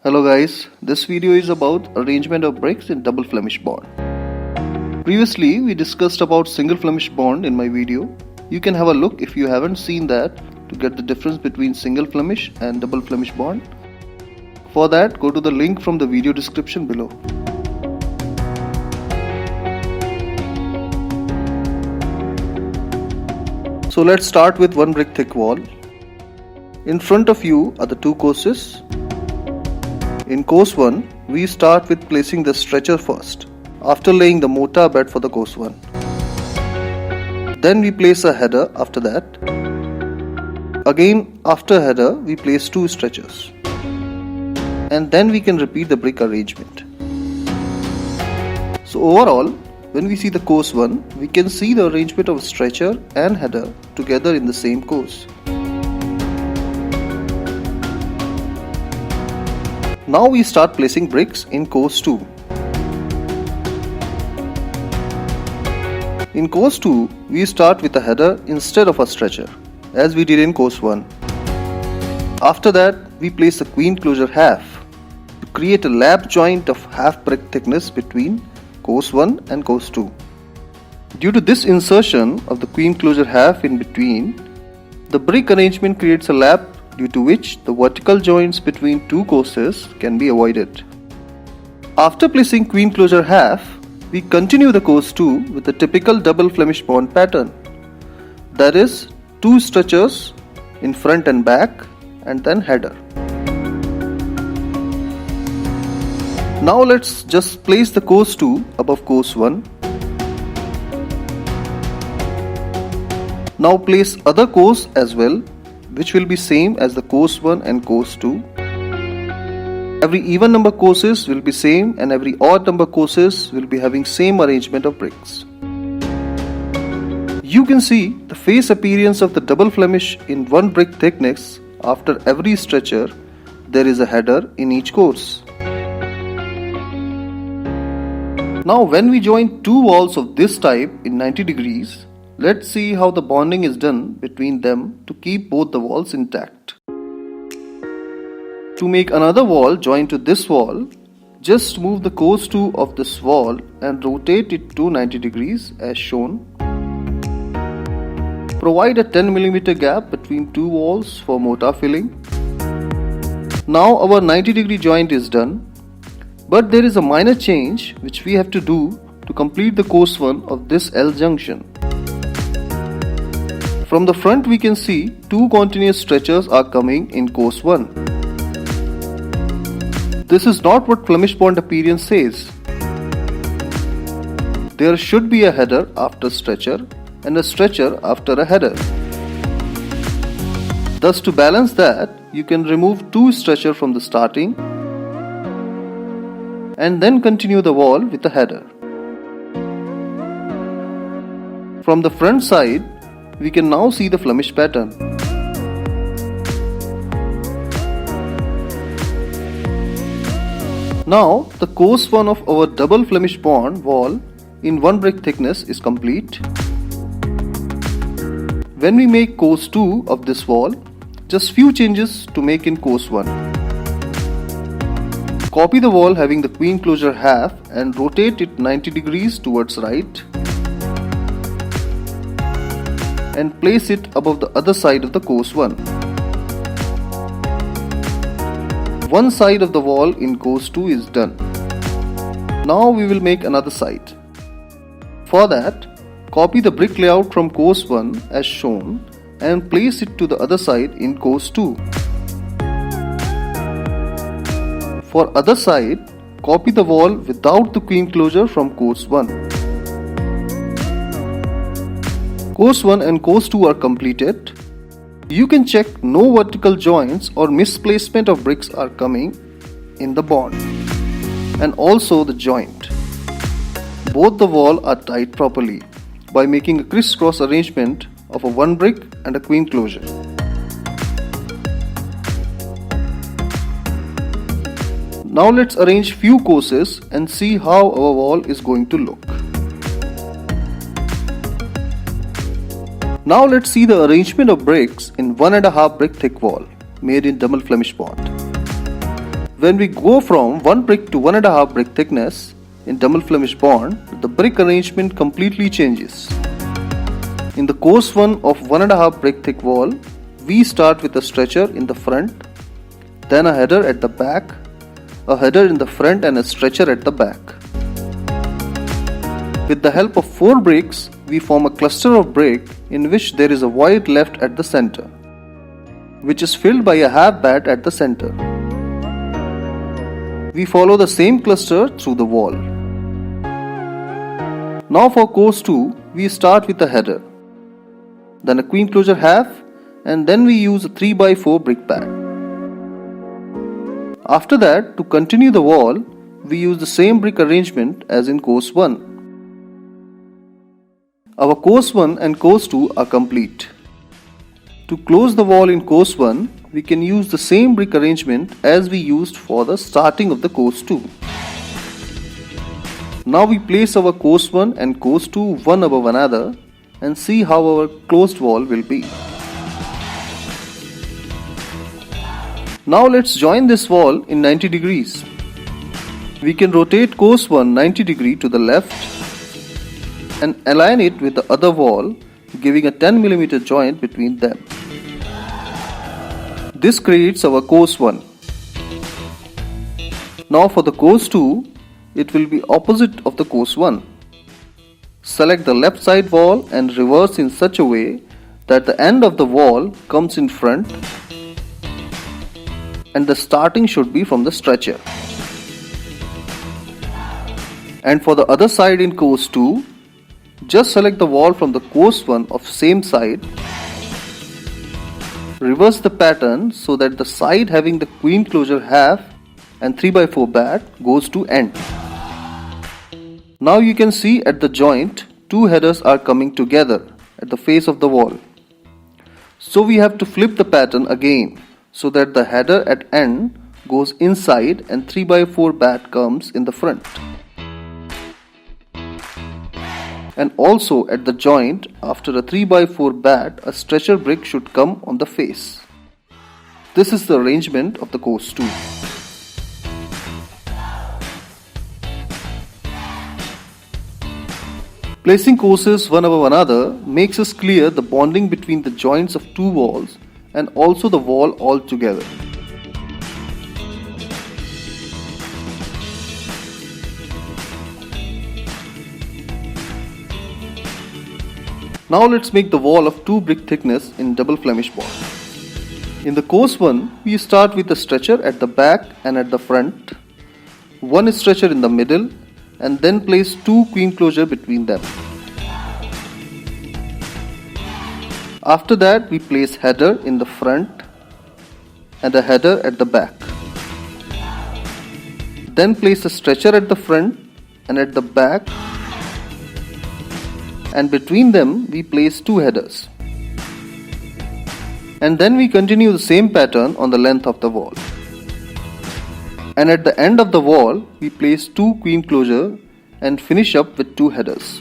Hello guys, this video is about arrangement of bricks in double Flemish bond. Previously we discussed about single Flemish bond in my video. You can have a look if you haven't seen that to get the difference between single Flemish and double Flemish bond. For that, go to the link from the video description below. So let's start with one brick thick wall. In front of you are the two courses. In course 1, we start with placing the stretcher first, after laying the mortar bed for the course 1. Then we place a header after that. Again, after header, we place two stretchers. And then we can repeat the brick arrangement. So overall, when we see the course 1, we can see the arrangement of stretcher and header together in the same course. Now we start placing bricks in course 2. In course 2, we start with a header instead of a stretcher, as we did in course 1. After that, we place a queen closure half to create a lap joint of half brick thickness between course 1 and course 2. Due to this insertion of the queen closure half in between, the brick arrangement creates a lap due to which the vertical joints between two courses can be avoided. After placing queen closure half, we continue the course 2 with the typical double Flemish bond pattern. That is, two stretchers in front and back and then header. Now let's just place the course 2 above course 1. Now place other course as well, which will be same as the course 1 and course 2. Every even number courses will be same and every odd number courses will be having same arrangement of bricks. You can see the face appearance of the double Flemish in one brick thickness. After every stretcher, there is a header in each course. Now when we join two walls of this type in 90 degrees, let's see how the bonding is done between them to keep both the walls intact. To make another wall joined to this wall, just move the course 2 of this wall and rotate it to 90 degrees as shown. Provide a 10 mm gap between two walls for mortar filling. Now our 90 degree joint is done, but there is a minor change which we have to do to complete the course 1 of this L-junction. From the front we can see two continuous stretchers are coming in course 1. This is not what Flemish bond appearance says. There should be a header after stretcher and a stretcher after a header. Thus, to balance that, you can remove two stretchers from the starting and then continue the wall with a header. From the front side, we can now see the Flemish pattern. Now, the course 1 of our double Flemish bond wall in one brick thickness is complete. When we make course 2 of this wall, just few changes to make in course 1. Copy the wall having the queen closure half and rotate it 90 degrees towards right and place it above the other side of the course 1. One side of the wall in course 2 is done. Now we will make another side. For that, copy the brick layout from course 1 as shown and place it to the other side in course 2. For other side, copy the wall without the queen closure from course 1. Course 1 and course 2 are completed. You can check no vertical joints or misplacement of bricks are coming in the bond and also the joint. Both the wall are tied properly by making a crisscross arrangement of a one brick and a queen closure. Now let's arrange few courses and see how our wall is going to look. Now let's see the arrangement of bricks in 1.5 brick thick wall made in double Flemish bond. When we go from 1 brick to 1.5 brick thickness in double Flemish bond, the brick arrangement completely changes. In the course 1 of 1.5 brick thick wall, we start with a stretcher in the front, then a header at the back, a header in the front and a stretcher at the back. With the help of 4 bricks, we form a cluster of brick in which there is a void left at the center, which is filled by a half bat at the center. We follow the same cluster through the wall. Now for course 2, we start with a header, then a queen closure half, and then we use a 3x4 brick pad. After that, to continue the wall, we use the same brick arrangement as in course 1. Our course 1 and course 2 are complete. To close the wall in course 1, we can use the same brick arrangement as we used for the starting of the course 2. Now we place our course 1 and course 2 one above another and see how our closed wall will be. Now let's join this wall in 90 degrees. We can rotate course 1 90 degree to the left and align it with the other wall, giving a 10 mm joint between them. This creates our course 1. Now for the course 2, it will be opposite of the course 1. Select the left side wall and reverse in such a way that the end of the wall comes in front and the starting should be from the stretcher. And for the other side in course 2, just select the wall from the course 1 of same side. Reverse the pattern so that the side having the queen closure half and 3x4 bat goes to end. Now you can see at the joint, 2 headers are coming together at the face of the wall. So we have to flip the pattern again so that the header at end goes inside and 3x4 bat comes in the front. And also at the joint, after a 3x4 bat, a stretcher brick should come on the face. This is the arrangement of the course 2. Placing courses one above another makes us clear the bonding between the joints of 2 walls and also the wall altogether. Now let's make the wall of 2 brick thickness in double Flemish bond. In the course 1, we start with a stretcher at the back and at the front, 1 stretcher in the middle, and then place 2 queen closure between them. After that, we place header in the front and a header at the back. Then place a stretcher at the front and at the back, and between them we place 2 headers. And then we continue the same pattern on the length of the wall. And at the end of the wall, we place 2 queen closure and finish up with 2 headers.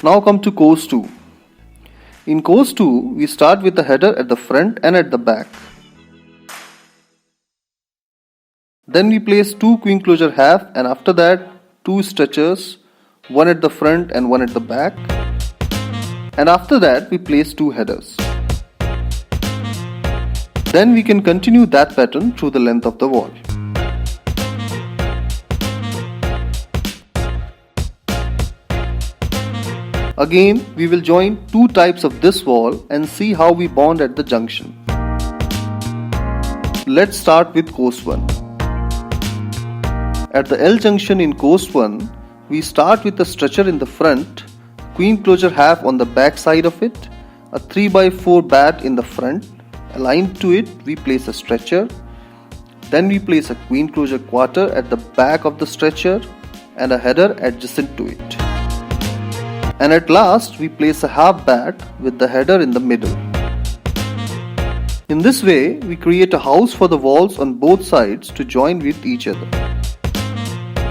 Now come to course 2. In course 2, we start with a header at the front and at the back. Then we place 2 queen closure half, and after that 2 stretchers, 1 at the front and 1 at the back. And after that we place 2 headers. Then we can continue that pattern through the length of the wall. Again, we will join 2 types of this wall and see how we bond at the junction. Let's start with course 1. At the L-junction in course 1, we start with a stretcher in the front, queen closure half on the back side of it, a 3x4 bat in the front. Aligned to it, we place a stretcher. Then we place a queen closure quarter at the back of the stretcher and a header adjacent to it. And at last, we place a half bat with the header in the middle. In this way, we create a house for the walls on both sides to join with each other.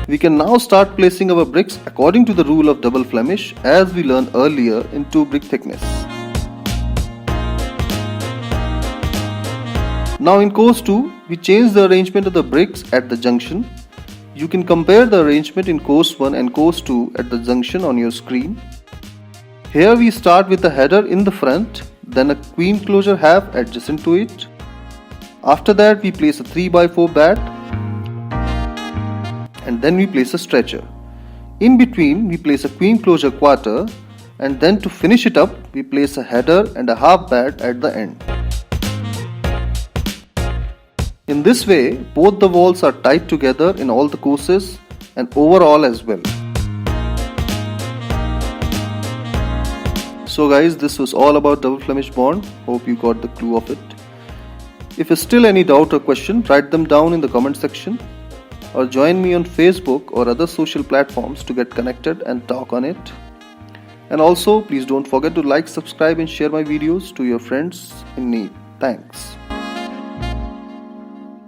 We can now start placing our bricks according to the rule of double Flemish as we learned earlier in 2 brick thickness. Now in course 2, we change the arrangement of the bricks at the junction. You can compare the arrangement in course 1 and course 2 at the junction on your screen. Here we start with the header in the front, then a queen closure half adjacent to it. After that we place a 3x4 bat and then we place a stretcher. In between we place a queen closure quarter, and then to finish it up we place a header and a half bat at the end. In this way both the walls are tied together in all the courses and overall as well. So guys, this was all about double Flemish bond. Hope you got the clue of it. If there's still any doubt or question, write them down in the comment section or join me on Facebook or other social platforms to get connected and talk on it. And also please don't forget to like, subscribe and share my videos to your friends in need. Thanks.